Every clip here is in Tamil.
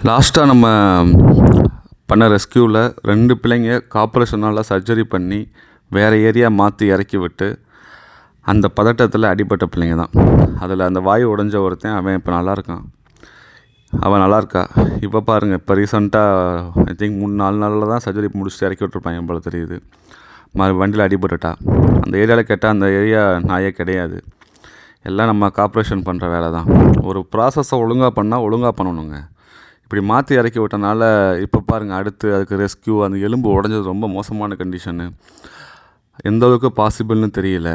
லாஸ்ட்டாக நம்ம பண்ண ரெஸ்க்யூவில் 2 பிள்ளைங்க கார்ப்பரேஷனால் சர்ஜரி பண்ணி வேறு ஏரியா மாற்றி இறக்கி விட்டு அந்த பதட்டத்தில் அடிபட்ட பிள்ளைங்க தான். அதில் அந்த வாய் உடைஞ்ச ஒருத்தன் அவன் இப்போ நல்லாயிருக்கான். அவன் நல்லாயிருக்கா. இப்போ பாருங்கள், இப்போ ரீசெண்டாக ஐ திங்க் 3-4 நாளில் தான் சர்ஜரி முடிச்சுட்டு இறக்கி விட்டுருப்பாங்க போல தெரியுது. வண்டியில் அடிபட்டுட்டா. அந்த ஏரியாவில் கேட்டால் அந்த ஏரியா நாயே கிடையாது. எல்லாம் நம்ம கார்ப்பரேஷன் பண்ணுற வேலை தான். ஒரு ப்ராசஸை ஒழுங்காக பண்ணால் ஒழுங்காக பண்ணணுங்க. இப்படி மாற்றி இறக்கி விட்டனால இப்போ பாருங்கள், அடுத்து அதுக்கு ரெஸ்க்யூ, அந்த எலும்பு உடஞ்சது ரொம்ப மோசமான கண்டிஷனு. எந்த அளவுக்கு பாசிபிள்னு தெரியல.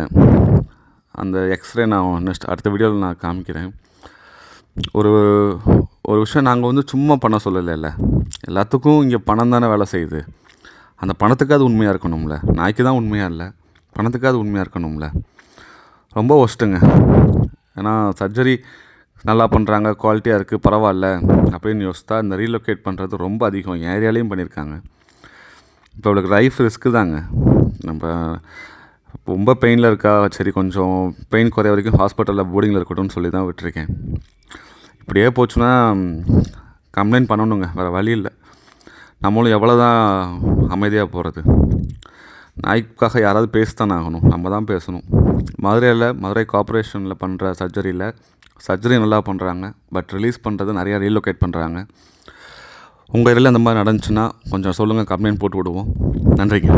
அந்த எக்ஸ்ரே நான் நெக்ஸ்ட் அடுத்த வீடியோவில் நான் காமிக்கிறேன். ஒரு ஒரு விஷயம் நாங்கள் சும்மா பண்ண சொல்லலைல்ல, எல்லாத்துக்கும் இங்கே பணம் தானே வேலை செய்யுது. அந்த பணத்துக்கு அது உண்மையாக இருக்கணும்ல. நாய்க்கு தான் உண்மையாக இல்லை, பணத்துக்கு அது உண்மையாக இருக்கணும்ல. ரொம்ப ஒஸ்ட்டுங்க. ஏன்னா சர்ஜரி நல்லா பண்ணுறாங்க, குவாலிட்டியாக இருக்குது, பரவாயில்ல அப்படின்னு யோசித்தா இந்த ரீலொகேட் பண்ணுறது ரொம்ப அதிகம். என் ஏரியாலையும் பண்ணியிருக்காங்க. இப்போ அவளுக்கு லைஃப் ரிஸ்க்கு தாங்க. நம்ம ரொம்ப பெயினில் இருக்கா, சரி கொஞ்சம் பெயின் குறைய வரைக்கும் ஹாஸ்பிட்டலில் போர்டிங்கில் இருக்கட்டும்னு சொல்லி தான் விட்டுருக்கேன். இப்படியே போச்சுன்னா கம்ப்ளைண்ட் பண்ணணுங்க, வேறு வழி இல்லை. நம்மளும் எவ்வளோ தான் அமைதியாக போகிறது. நாய்க்காக யாராவது பேசத்தானே ஆகணும், நம்ம தான் பேசணும். மதுரை கார்ப்பரேஷனில் பண்ணுற சர்ஜரி நல்லா பண்ணுறாங்க, பட் ரிலீஸ் பண்ணுறது நிறையா ரீலொகேட் பண்ணுறாங்க. உங்கள் ஏரியாவில் இந்த மாதிரி நடந்துச்சுன்னா கொஞ்சம் சொல்லுங்கள், கம்ப்ளைண்ட் போட்டு விடுவோம். நன்றிங்க.